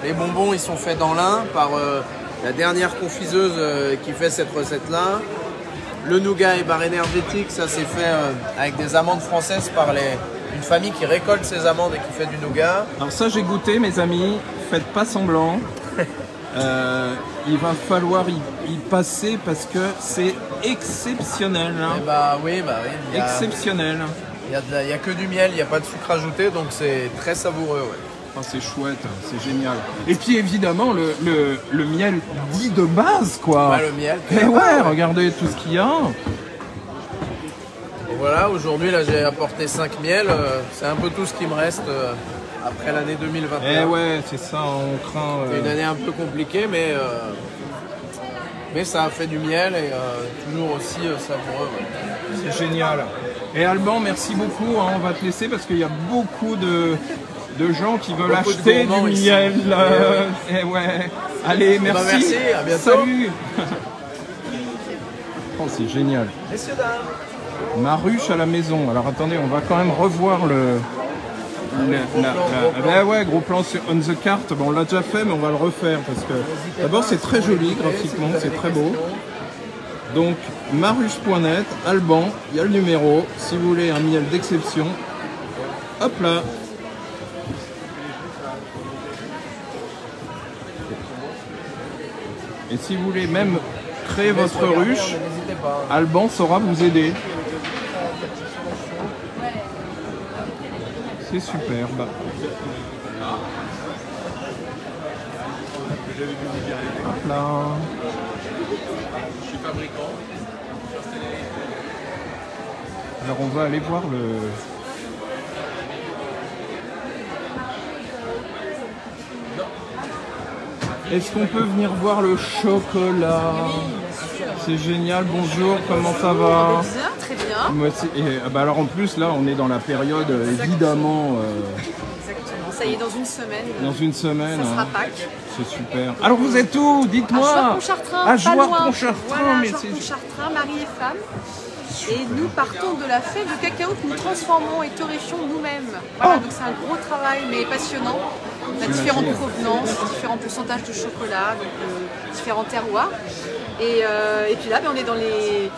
Les bonbons, ils sont faits dans l'Ain par la dernière confiseuse qui fait cette recette-là. Le nougat et barre énergétique, ça c'est fait avec des amandes françaises par une famille qui récolte ses amandes et qui fait du nougat. Alors ça, j'ai goûté, mes amis. Faites pas semblant. Il va falloir y passer parce que c'est exceptionnel. Hein. Oui. Exceptionnel. Il n'y a que du miel, il n'y a pas de sucre ajouté, donc c'est très savoureux. Ouais. Oh, c'est chouette, c'est génial. Et puis évidemment, le miel dit de base, quoi. Le miel. Mais ouais, regardez tout ce qu'il y a. Et voilà, aujourd'hui, là, j'ai apporté 5 miels. C'est un peu tout ce qui me reste après l'année 2021. Eh ouais, c'est ça, on craint... C'est une année un peu compliquée, mais ça a fait du miel et toujours aussi savoureux. Ouais. C'est génial. Et Alban, merci beaucoup, hein, on va te laisser parce qu'il y a beaucoup de gens qui veulent acheter du miel. Et ouais. Allez, merci. Merci, à bientôt. Salut. Oh, c'est génial. Messieurs, dames. Ma ruche à la maison. Alors attendez, on va quand même revoir Ben ouais, gros plan sur On the Cart, bon, on l'a déjà fait mais on va le refaire parce que d'abord c'est très joli graphiquement, c'est très beau. Donc maruche.net, Alban, il y a le numéro, si vous voulez un miel d'exception, hop là. Et si vous voulez même créer votre ruche, Alban saura vous aider. C'est superbe. Hop là. Je suis fabricant. Alors on va aller voir le... Est-ce qu'on peut venir voir le chocolat? C'est génial, bonjour, comment ça va? Bien, très bien. Moi, bah alors en plus là on est dans la période évidemment... Exactement, ça y est, dans une semaine. Dans une semaine. Ça sera hein. Pâques. C'est super. Alors vous êtes où? Dites-moi. À Joire-Pontchartrain, À pas loin. Joire-Pontchartrain, Voilà, mais Joire-Pontchartrain, mari et femme. Et nous partons de la fève de cacao que nous transformons et torréfions nous-mêmes. Voilà, donc c'est un gros travail mais passionnant. On a différentes provenances, différents pourcentages de chocolat, donc différents terroirs. Et puis là, on est dans les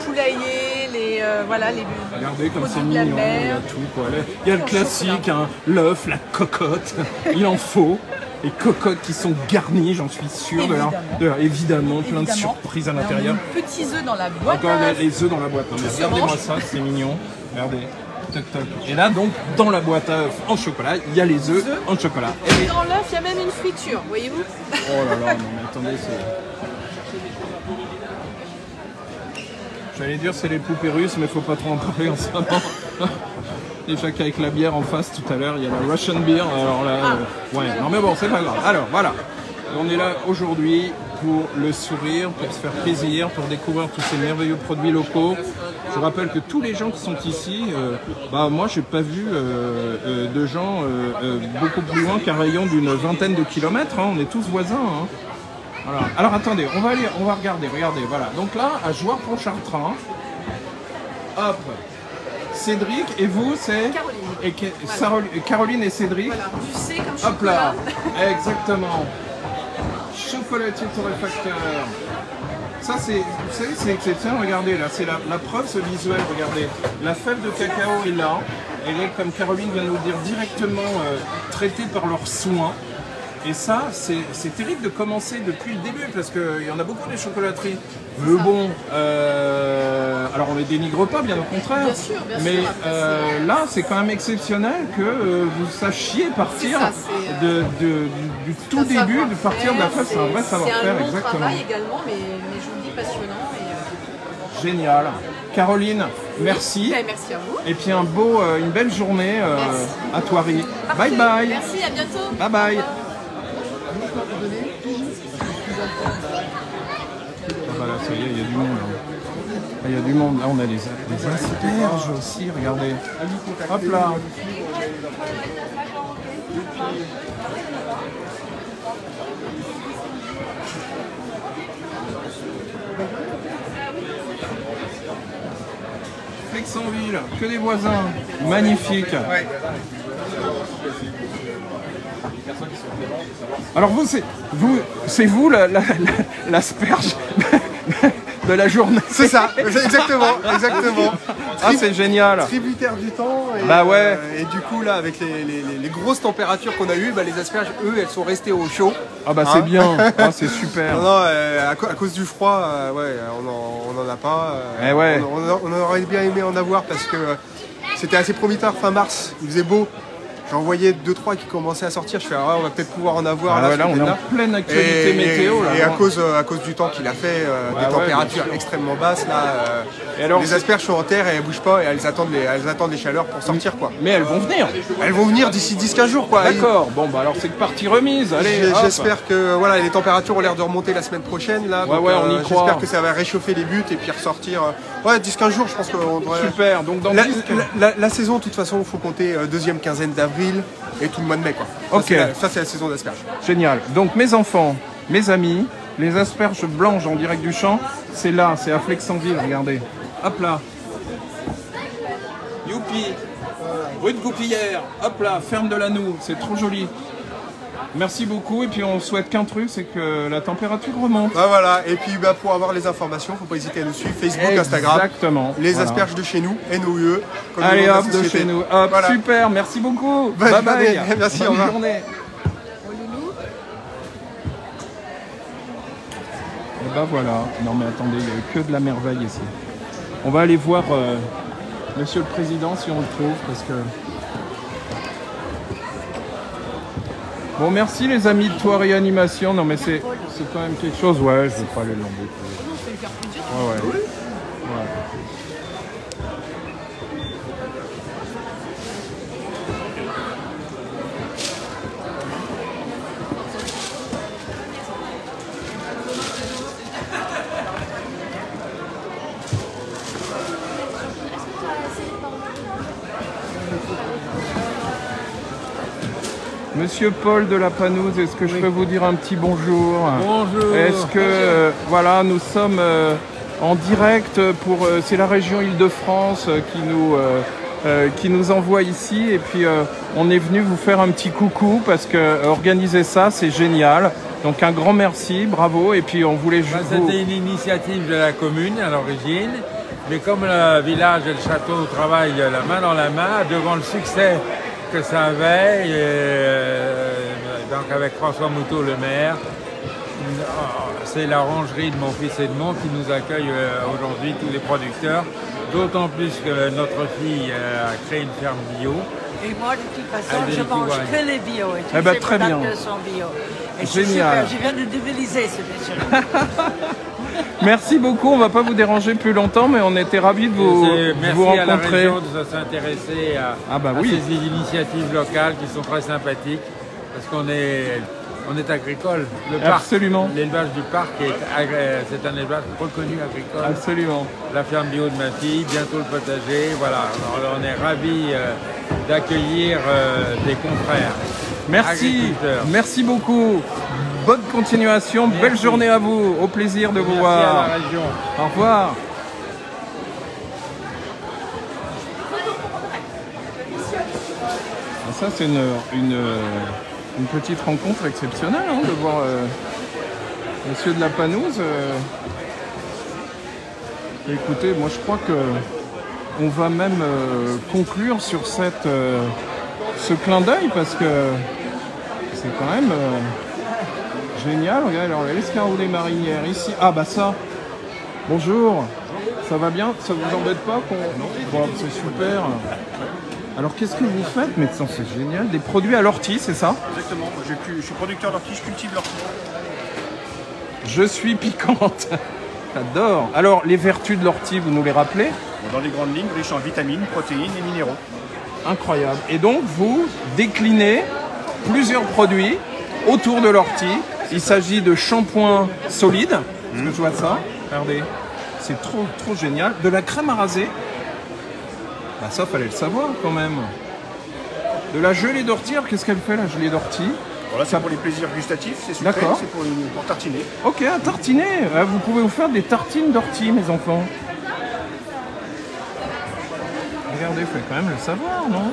poulaillers, voilà, les regardez comme c'est produits de la mignon, il y mer. a tout quoi. Il y a le classique, hein, l'œuf, la cocotte, il en faut. Les cocottes qui sont garnies, j'en suis sûr. Évidemment, plein de surprises à l'intérieur. Petits œufs dans la boîte. Encore les œufs dans la boîte. Non, mais regardez-moi ça, c'est mignon. Regardez. Toc, toc. Et là, donc, dans la boîte à œufs en chocolat, il y a les œufs en chocolat. Et dans l'œuf, il y a même une friture, voyez-vous? Oh là là, non mais attendez, c'est... J'allais dire c'est les poupées russes, mais faut pas trop en parler en ce moment. Déjà qu'avec la bière en face tout à l'heure, il y a la Russian beer, alors là, ouais, non mais bon, c'est pas grave. Alors voilà, on est là aujourd'hui pour le sourire, pour se faire plaisir, pour découvrir tous ces merveilleux produits locaux. Je rappelle que tous les gens qui sont ici, bah moi j'ai pas vu de gens beaucoup plus loin qu'un rayon d'une vingtaine de kilomètres, hein, on est tous voisins. Hein. Voilà. Alors attendez, on va regarder, regardez, voilà. Donc là, à Joire-Pontchartrain, hop, Cédric et vous c'est Caroline. Caroline et Cédric. Voilà, du C comme chocolat. Hop là, exactement. Chocolatier torréfacteur. Ça c'est, vous savez, c'est exceptionnel, regardez là, c'est la preuve ce visuel, regardez. La fève de cacao est là, elle est, comme Caroline vient de nous le dire, directement traitée par leurs soins. Et ça, c'est terrible de commencer depuis le début, parce qu'il y en a beaucoup des chocolateries. Mais bon, alors on les dénigre pas, bien au contraire. Bien sûr, mais là, c'est quand même exceptionnel que vous sachiez partir du tout début, de partir de la fête. C'est un vrai savoir-faire, exactement. C'est un long travail également, mais je vous le dis, passionnant. Et génial. Caroline, merci. Merci à vous. Et puis une belle journée à Thoiry. Parfait. Bye bye. Merci, à bientôt. Bye bye. Voilà, ça y est, il y a du monde. Là. Il y a du monde. Là, on a des asperges aussi, regardez. Hop là. Flexenville, que des voisins. Magnifique. Ouais. Alors c'est vous l'asperge de la journée. C'est ça, exactement. Ah c'est génial. Tributaire du temps. Et, bah ouais. Et du coup là, avec les grosses températures qu'on a eues, bah, les asperges, eux, elles sont restées au chaud. Ah bah c'est bien, ah, c'est super. Non, à cause du froid, ouais, on en a pas. Ouais. On aurait bien aimé en avoir parce que c'était assez prometteur fin mars, il faisait beau. J'en voyais 2-3 qui commençaient à sortir, je fais on va peut-être pouvoir en avoir. Ah, là on est en pleine actualité météo. Là, et à cause du temps qu'il a fait, des températures extrêmement basses, là, et alors, les asperges sont en terre et elles bougent pas et elles attendent les chaleurs pour sortir quoi. Mais elles vont venir. Elles vont venir d'ici 10-15 jours quoi. D'accord, bon bah alors c'est que partie remise, allez. J'espère que voilà, les températures ont l'air de remonter la semaine prochaine là. Ouais, donc, on y croit. J'espère que ça va réchauffer les buts et puis ressortir. 10-15 jours je pense qu'on devrait. Super, donc dans la saison de toute façon il faut compter deuxième quinzaine d'avril et tout le mois de mai quoi. Ok. Ça c'est la saison d'asperges. Génial. Donc mes enfants, mes amis, les asperges blanches en direct du champ, c'est là, c'est à Flexenville, regardez. Hop là. Youpi. Rue de Goupillière, hop là, ferme de l'Anneau, c'est trop joli. Merci beaucoup et puis on souhaite qu'un truc, c'est que la température remonte. Bah voilà, et puis bah, pour avoir les informations, faut pas hésiter à nous suivre, Facebook, Instagram. Exactement. Les voilà. asperges de chez nous, NOUE. Allez hop, de chez nous. Hop, voilà. Super, merci beaucoup. Bye bye. Merci, au revoir. Bonne journée. Et bah voilà. Non mais attendez, il n'y a que de la merveille ici. On va aller voir Monsieur le Président si on le trouve parce que... Bon, merci les amis de Toi Réanimation. Non mais c'est quand même quelque chose. Ouais, je vais pas aller l'embêter. Ouais. Monsieur Paul de la Panouse, est-ce que je peux vous dire un petit bonjour? Bonjour. Est-ce que, voilà, nous sommes en direct pour... c'est la région Île-de-France qui nous envoie ici. Et puis, on est venu vous faire un petit coucou parce que organiser ça, c'est génial. Donc, un grand merci, bravo. Et puis, on voulait juste C'était une initiative de la commune à l'origine. Mais comme le village et le château travaillent la main dans la main, devant le succès que ça avait, donc avec François Moutot le maire, c'est l'orangerie de mon fils Edmond qui nous accueille aujourd'hui, tous les producteurs, d'autant plus que notre fille a créé une ferme bio. Et moi, de toute façon, je mange que les bio. Et tous eh ben, très bien. Sont bio. Et génial. Je viens de dévaliser ce monsieur-là. Merci beaucoup, on ne va pas vous déranger plus longtemps, mais on était ravis de vous rencontrer. Merci à la région de s'intéresser à oui. ces initiatives locales qui sont très sympathiques, parce qu'on est agricole. Absolument. L'élevage du parc, c'est un élevage reconnu agricole. Absolument. La ferme bio de ma fille, bientôt le potager, voilà. Alors, on est ravis d'accueillir des confrères. Merci, merci beaucoup. Bonne continuation, merci. Belle journée à vous, au plaisir de vous voir. Merci à la région. Au revoir. Ça c'est une petite rencontre exceptionnelle hein, de voir Monsieur de la Panouse. Écoutez, moi je crois que on va même conclure sur ce clin d'œil parce que c'est quand même génial. Regardez, alors l'escargot des marinières ici. Ah bah ça. Bonjour. Ça va bien? Ça vous embête pas qu'on... Bon, c'est super. Alors qu'est-ce que vous faites, médecin? C'est génial. Des produits à l'ortie, c'est ça? Exactement. Je suis producteur d'ortie, je cultive l'ortie. Je suis piquante. J'adore. Alors les vertus de l'ortie, vous nous les rappelez? Dans les grandes lignes, riche en vitamines, protéines et minéraux. Incroyable. Et donc vous déclinez plusieurs produits autour de l'ortie. Il s'agit de shampoing solide. Est-ce que je vois ça? Regardez. C'est trop génial. De la crème à raser. Bah ça, fallait le savoir quand même. De la gelée d'ortie. Alors qu'est-ce qu'elle fait la gelée d'ortie? Voilà, c'est pour les plaisirs gustatifs, c'est sucré, c'est pour tartiner. Ok, à tartiner. Vous pouvez vous faire des tartines d'ortie, mes enfants. Regardez, il faut quand même le savoir, non?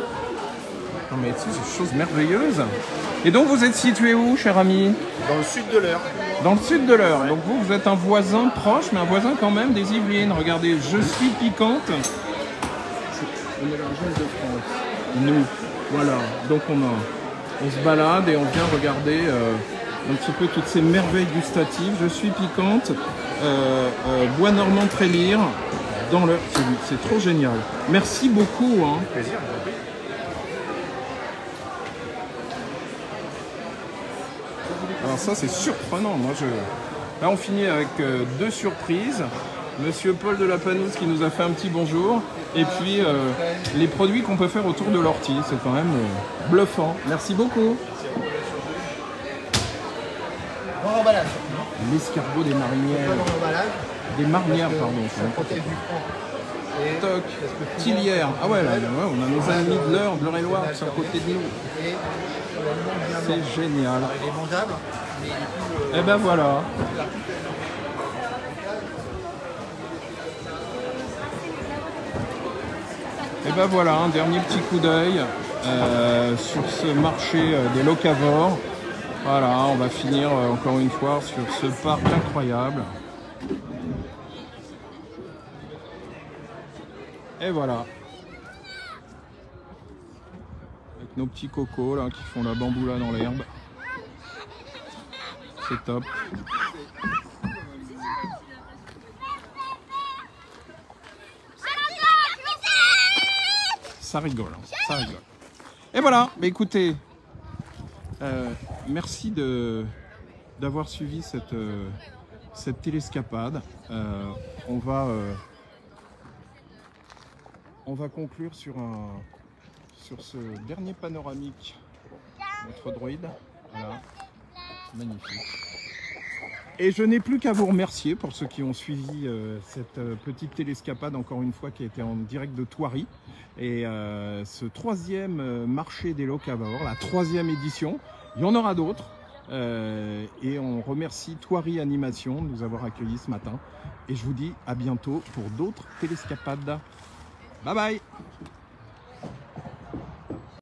Non mais c'est une chose merveilleuse. Et donc vous êtes situé où, cher ami? Dans le sud de l'Eure. Dans le sud de l'Eure. Ouais. Donc vous êtes un voisin proche, mais un voisin quand même des Yvelines. Regardez, je suis piquante. On est la région de France. Nous, voilà. Donc on se balade et on vient regarder un petit peu toutes ces merveilles gustatives. Je suis piquante, bois normand Trélire, dans l'Eure. C'est trop génial. Merci beaucoup. Hein. Plaisir. Alors ça c'est surprenant. Là on finit avec deux surprises. Monsieur Paul de la Panouse qui nous a fait un petit bonjour. Et puis les produits qu'on peut faire autour de l'ortie. C'est quand même bluffant. Merci beaucoup. Bon emballage. L'escargot des marinières. Des marnières, pardon. Toc, Tillière. Ah ouais, là, on a nos amis de l'Eure, Bleur-et-Loire, qui sont à côté de nous. C'est génial. Il est mangeable. Et ben voilà. Et ben voilà, un dernier petit coup d'œil sur ce marché des locavores. Voilà, on va finir encore une fois sur ce parc incroyable. Et voilà. Avec nos petits cocos là qui font la bamboula dans l'herbe. C'est top. Ça rigole, hein, ça rigole. Et voilà, bah écoutez, merci d'avoir suivi cette télescapade. On va conclure sur ce dernier panoramique. Notre droïde, voilà, magnifique. Et je n'ai plus qu'à vous remercier pour ceux qui ont suivi cette petite télescapade, encore une fois, qui a été en direct de Thoiry. Et ce troisième marché des locavores, la troisième édition, il y en aura d'autres. Et on remercie Thoiry Animation de nous avoir accueillis ce matin. Et je vous dis à bientôt pour d'autres télescapades. Bye bye!